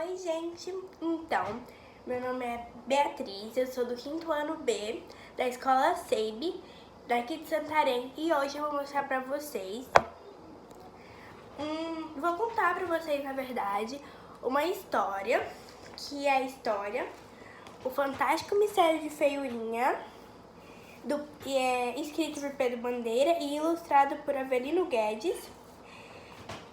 Oi, gente! Então, meu nome é Beatriz, eu sou do 5º ano B, da escola SEIB, daqui de Santarém, e hoje eu vou mostrar pra vocês, vou contar pra vocês, na verdade, uma história, que é a história O Fantástico Mistério de Feiurinha, que é escrito por Pedro Bandeira e ilustrado por Avelino Guedes.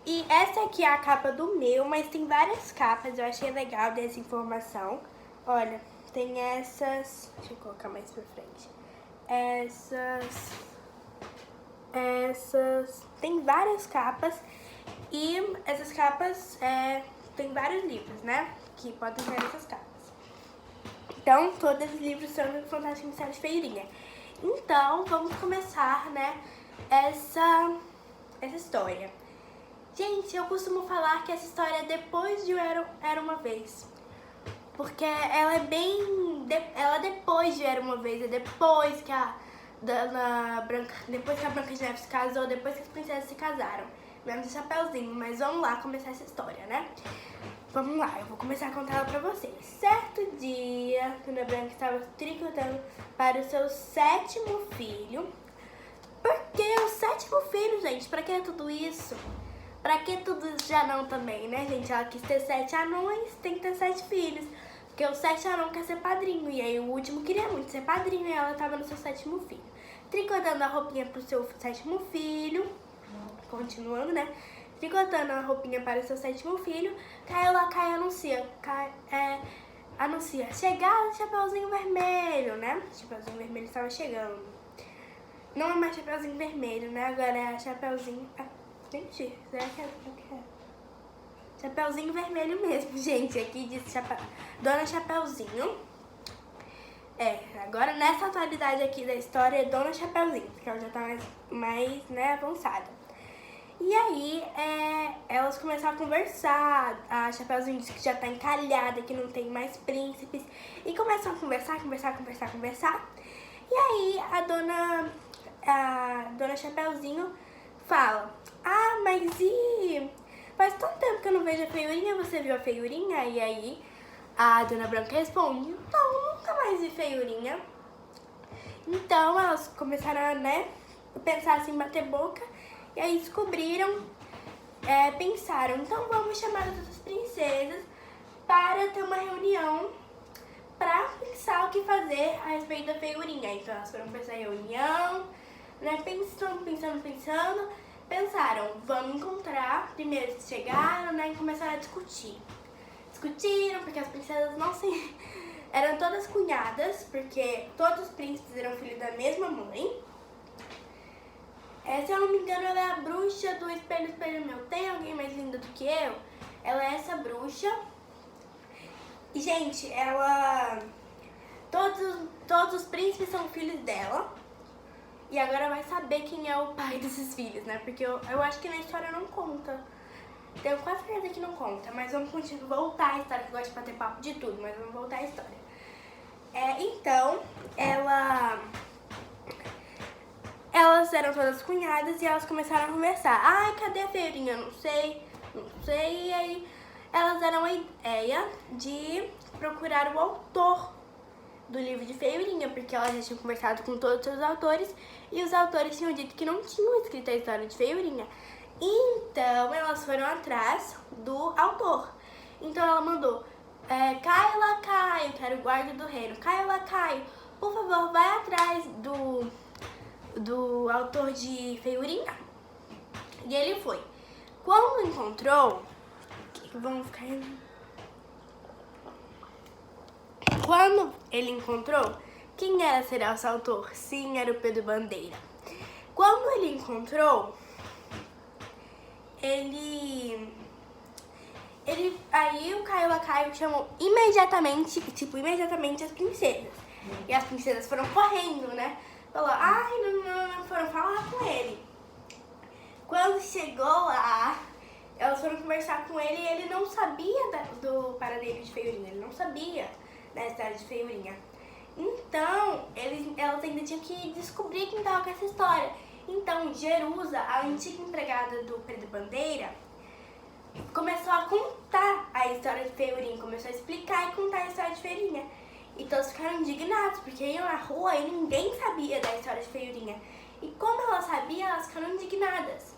E essa aqui é a capa do meu, mas tem várias capas, eu achei legal dessa informação. Olha, tem essas, deixa eu colocar mais pra frente. Tem várias capas e essas capas tem vários livros, né, que podem ver essas capas. Então, todos os livros são do Fantástico Mistério de Feiurinha. Então, vamos começar, né, essa história. Gente, eu costumo falar que essa história é depois de Era Uma Vez. Porque ela é bem... Ela é depois de Era Uma Vez. É depois que a Branca de Neve se casou, depois que as princesas se casaram. Menos o Chapeuzinho. Mas vamos lá começar essa história, né? Vamos lá, eu vou começar a contar ela pra vocês. Certo dia, quando a Branca estava tricotando para o seu 7º filho. Por que o 7º filho, gente? Pra que tudo isso? Pra que tudo já não também, né, gente? Ela quis ter 7 anões, tem que ter 7 filhos. Porque o 7º anão quer ser padrinho. E aí o último queria muito ser padrinho e ela tava no seu 7º filho. Tricotando a roupinha pro seu 7º filho. Continuando, né? Tricotando a roupinha para o seu 7º filho. Caio Lacai anuncia. Chegada do Chapeuzinho Vermelho, né? O Chapeuzinho Vermelho estava chegando. Não é mais Chapeuzinho Vermelho, né? Agora é Chapeuzinho... Gente, será que é? Chapeuzinho Vermelho mesmo, gente. Aqui diz Dona Chapeuzinho. Agora nessa atualidade aqui da história é Dona Chapeuzinho, porque ela já tá mais né, avançada. E aí, elas começaram a conversar. A Chapeuzinho disse que já tá encalhada, que não tem mais príncipes. E começam a conversar. E aí, a Dona Chapeuzinho fala: ah, mas faz tanto tempo que eu não vejo a Feiurinha, você viu a Feiurinha? E aí a Dona Branca responde: não, nunca mais vi Feiurinha. Então elas começaram a pensar assim, bater boca. E aí descobriram, pensaram: então vamos chamar as outras princesas para ter uma reunião para pensar o que fazer a respeito da Feiurinha. Então elas foram pra essa reunião, né, pensando, pensaram, vamos encontrar. Primeiro chegaram, né, e começaram a discutir. Discutiram porque as princesas eram todas cunhadas, porque todos os príncipes eram filhos da mesma mãe. Se eu não me engano, ela é a bruxa do Espelho, Espelho Meu. Tem alguém mais linda do que eu? Ela é essa bruxa. E, gente, todos os príncipes são filhos dela. E agora vai saber quem é o pai desses filhos, né? Porque eu acho que na história não conta. Tenho quase certeza que não conta. Mas vamos voltar a história, que eu gosto de bater papo de tudo. Mas vamos voltar a história. Então, elas eram todas cunhadas e elas começaram a conversar. Ai, cadê a Feiurinha? Não sei. E aí, elas deram a ideia de procurar o autor do livro de Feiurinha, porque elas já tinham conversado com todos os autores e os autores tinham dito que não tinham escrito a história de Feiurinha. Então, elas foram atrás do autor. Então, ela mandou: Caio Lacaio, que era o guarda do reino. Caio Lacaio, por favor, vai atrás do autor de Feiurinha. E ele foi. Quando encontrou... Vamos ficar... Quando ele encontrou, quem será esse autor? Sim, era o Pedro Bandeira. Quando ele encontrou, aí o Caio Lacaio chamou imediatamente as princesas. E as princesas foram correndo, né? Falou: ai, não, foram falar com ele. Quando chegou lá, elas foram conversar com ele e ele não sabia do paradeiro de Feiurinha. Ele não sabia da história de Feiurinha. Então, elas ainda tinham que descobrir quem estava com essa história. Então, Jerusa, a antiga empregada do Pedro Bandeira, começou a contar a história de Feiurinha, começou a explicar e contar a história de Feiurinha. E todos ficaram indignados, porque iam na rua e ninguém sabia da história de Feiurinha. E como ela sabia, elas ficaram indignadas.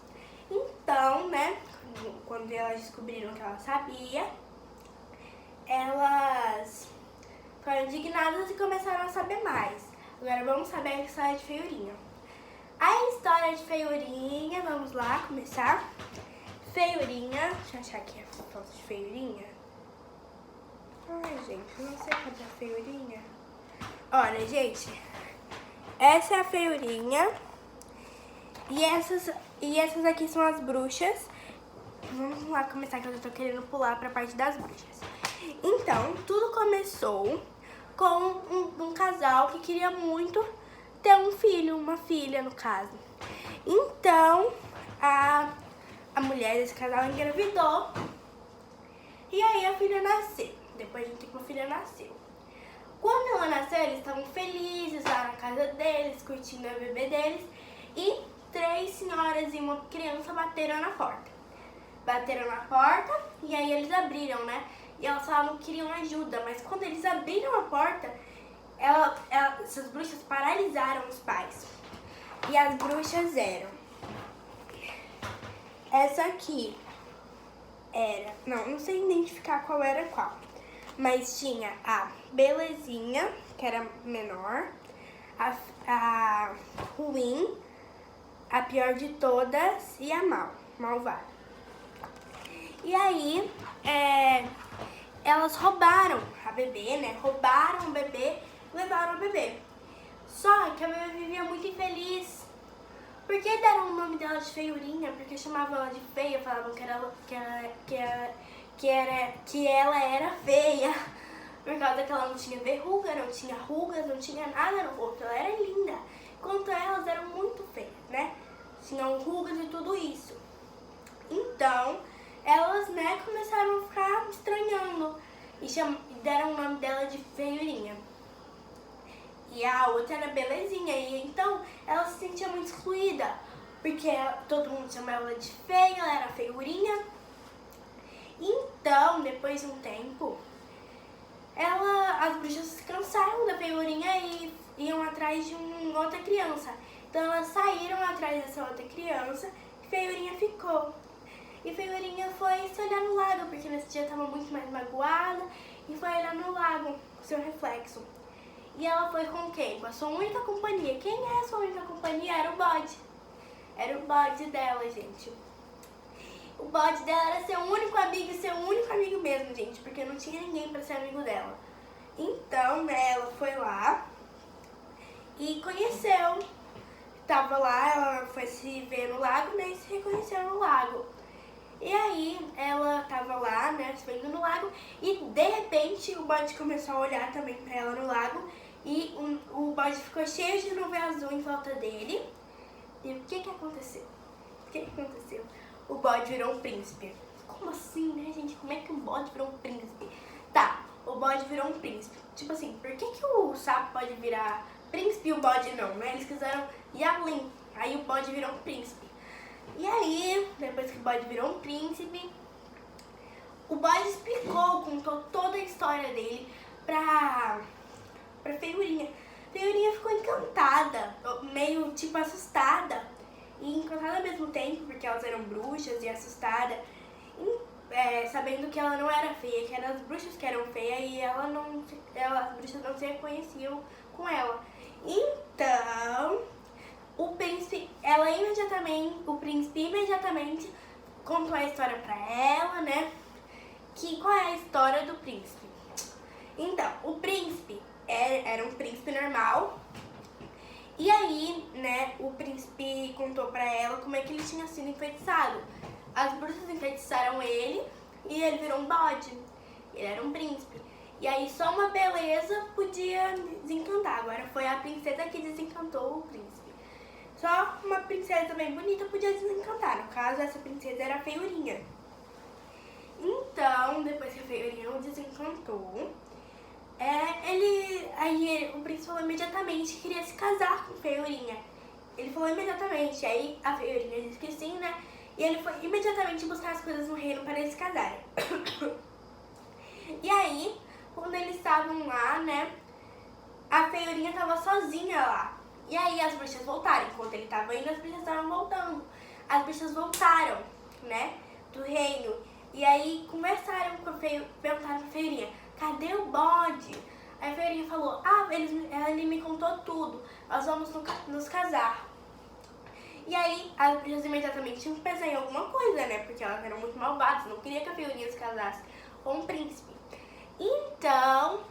Então, né, quando elas descobriram que ela sabia, elas ficaram indignadas e começaram a saber mais. Agora vamos saber a história de Feiurinha. A história de Feiurinha, vamos lá começar. Feiurinha, deixa eu achar aqui a foto de Feiurinha. Ai, gente, eu não sei cadê a Feiurinha. Olha, gente, essa é a Feiurinha. E essas aqui são as bruxas. Vamos lá começar, que eu já tô querendo pular pra parte das bruxas. Então, tudo começou com um casal que queria muito ter um filho, uma filha no caso. Então, a mulher desse casal engravidou. E aí a filha nasceu. Depois de um tempo a filha nasceu. Quando ela nasceu, eles estavam felizes lá na casa deles, curtindo a bebê deles. E 3 senhoras e uma criança bateram na porta. Bateram na porta e aí eles abriram, né? E elas falavam que queriam ajuda. Mas quando eles abriram a porta, essas bruxas paralisaram os pais. E as bruxas eram... Essa aqui era... Não sei identificar qual era qual. Mas tinha a Belezinha, que era menor. A Ruim, a pior de todas, e a malvada. E aí, elas roubaram a bebê, né? Roubaram o bebê, levaram o bebê. Só que a bebê vivia muito infeliz. Por que deram o nome dela de Feiurinha? Porque chamavam ela de feia, falavam que ela era feia. Por causa que ela não tinha verruga, não tinha rugas, não tinha nada no rosto. Ela era linda. Enquanto elas eram muito feias, né? Tinham rugas e tudo isso. Então, elas, né, começaram a ficar estranhando. E deram o nome dela de Feiurinha. E a outra era Belezinha. E então, ela se sentia muito excluída. Porque todo mundo chamava ela de feia, ela era Feiurinha. Então, depois de um tempo, as bruxas se cansaram da Feiurinha e iam atrás de outra criança. Então elas saíram atrás dessa outra criança e Feiurinha ficou. E Feiurinha foi se olhar no lago, porque nesse dia estava muito mais magoada, e foi olhar no lago com seu reflexo. E ela foi com quem? Com a sua única companhia. Quem é a sua única companhia? Era o bode. Era o bode dela, gente. O bode dela era seu único amigo e seu único amigo mesmo, gente, porque não tinha ninguém pra ser amigo dela. Então, né, ela foi lá e conheceu. Tava lá, ela foi se ver no lago, né, e se reconheceu no lago. E aí, ela tava lá, né, se vendo no lago, e de repente o bode começou a olhar também pra ela no lago, e o bode ficou cheio de nuvem azul em volta dele. E o que aconteceu? O que aconteceu? O bode virou um príncipe. Como assim, né, gente? Como é que o bode virou um príncipe? Tá, o bode virou um príncipe. Tipo assim, por que o sapo pode virar príncipe e o bode não, né? Eles quiseram ir além. Aí o bode virou um príncipe. E aí, depois que o bode virou um príncipe, o bode explicou, contou toda a história dele pra Feiurinha. Feiurinha ficou encantada, meio tipo assustada. E encantada ao mesmo tempo, porque elas eram bruxas e assustada, sabendo que ela não era feia, que eram as bruxas que eram feias e as bruxas não se reconheciam com ela. Então, o príncipe imediatamente contou a história pra ela, né? Qual é a história do príncipe? Então, o príncipe era um príncipe normal. E aí, né, o príncipe contou pra ela como é que ele tinha sido enfeitiçado. As bruxas enfeitiçaram ele e ele virou um bode. Ele era um príncipe. E aí só uma beleza podia desencantar. Agora foi a princesa que desencantou o príncipe. Só uma princesa bem bonita podia desencantar. No caso, essa princesa era a Feiurinha. Então, depois que a Feiurinha o desencantou, o príncipe falou imediatamente que queria se casar com Feiurinha. Ele falou imediatamente, aí a Feiurinha disse que sim, né? E ele foi imediatamente buscar as coisas no reino para eles se casarem. eles estavam lá, né, a feiurinha tava sozinha lá. E aí as bruxas voltaram. Enquanto ele tava indo, as bruxas estavam voltando. As bruxas voltaram, né, do reino. E aí conversaram com a perguntaram pra feiurinha, cadê o bode? Aí a feiurinha falou, ele me contou tudo, nós vamos nos casar. E aí as bruxas imediatamente tinham que pensar em alguma coisa, né, porque elas eram muito malvadas, não queria que a feiurinha se casasse com um príncipe. Então,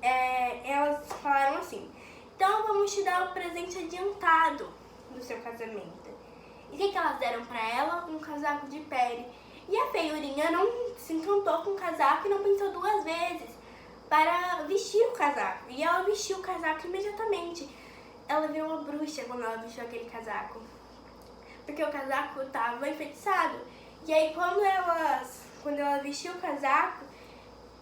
elas falaram assim, então vamos te dar o presente adiantado do seu casamento. E o que elas deram pra ela? Um casaco de pele. E a feiurinha não se encantou com o casaco e não pensou duas vezes para vestir o casaco. E ela vestiu o casaco imediatamente. Ela virou uma bruxa quando ela vestiu aquele casaco. Porque o casaco estava enfeitiçado. E aí quando ela vestiu o casaco,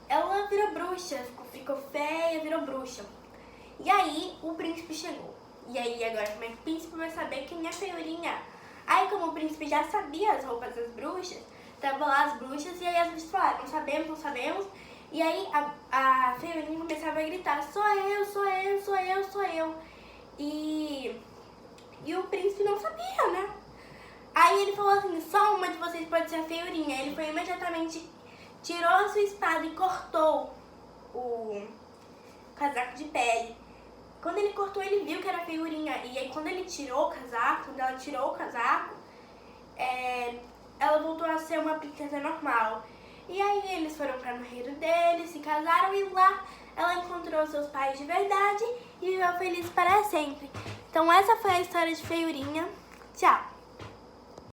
ela virou bruxa. Ficou feia, virou bruxa. E aí o príncipe chegou. E aí agora como é que o príncipe vai saber quem é a feiurinha? Aí como o príncipe já sabia as roupas das bruxas, tava lá as bruxas e aí as bruxas falaram, não sabemos, não sabemos. E aí a feiurinha começava a gritar, sou eu, sou eu, sou eu, sou eu. E o príncipe não sabia, né? Aí ele falou assim, só uma de vocês pode ser a feiurinha. Ele foi imediatamente, tirou a sua espada e cortou o casaco de pele. Quando ele cortou, ele viu que era a feiurinha. E aí quando ela tirou o casaco, ela voltou a ser uma princesa normal. E aí eles foram para o reino deles, se casaram e lá ela encontrou seus pais de verdade e viveu feliz para sempre. Então essa foi a história de Feiurinha. Tchau!